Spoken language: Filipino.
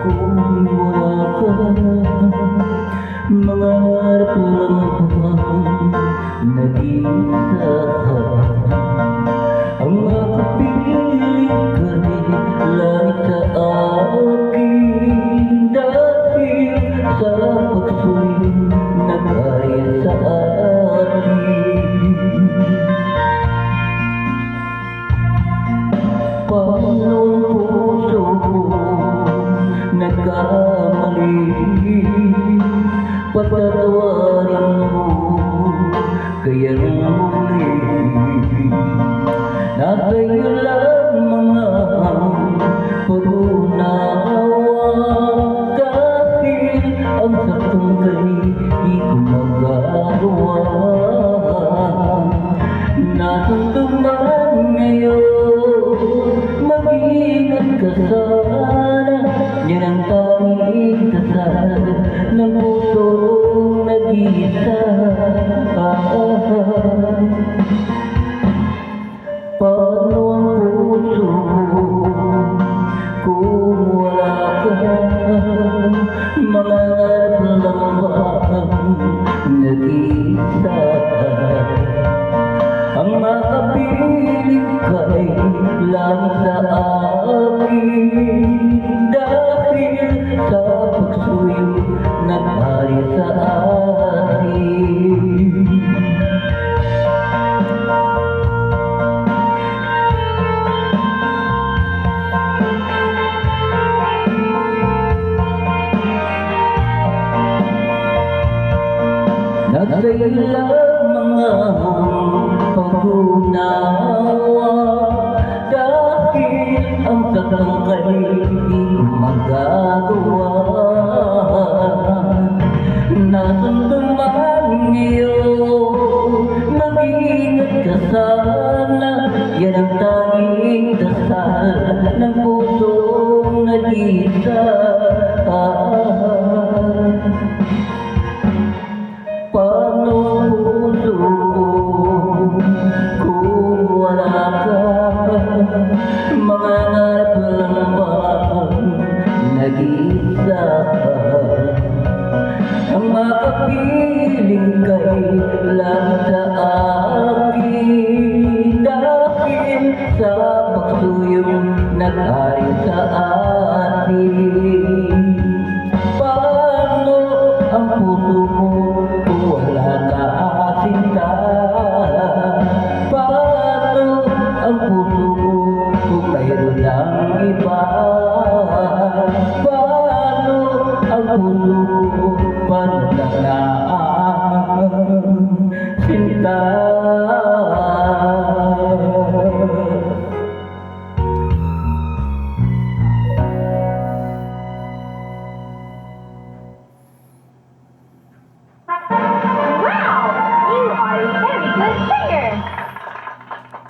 kung wala ka. Mga harap lang bang nag-iisa, ang makapiling ka'y langit sa akin, dahil sa pagsuling nag-aya sa atin. Paano ang puso ko nagkamali, patatawarin mo kaya muli. Nasa iyo lang mga pag-unawa, dahil ang saktong kay di ko magagawa. Nasundog man ngayon, mag-ingat ka sana, yan ang tanging dasal ng pusong nag-iisa. Paano ang puso kung wala ka? Mga harap lang bang nag-iisa, ang makapiling ka'y langit sa akin, dahil sa pagsuyo nag-ari sa atin. Nasa iyo lang mga pag-unawa, dahil ang saktong kay di ko magagawa. Nasundong man ngayon, mag-ingat ka sana, yan ang tanging dasal ng pusong nag-iisa. Paano ang puso kung wala ka? Mga harap lang bang nag-iisa, ang makapiling kay langit sa akin, dahil sa pagsuyong nag-ari sa atin.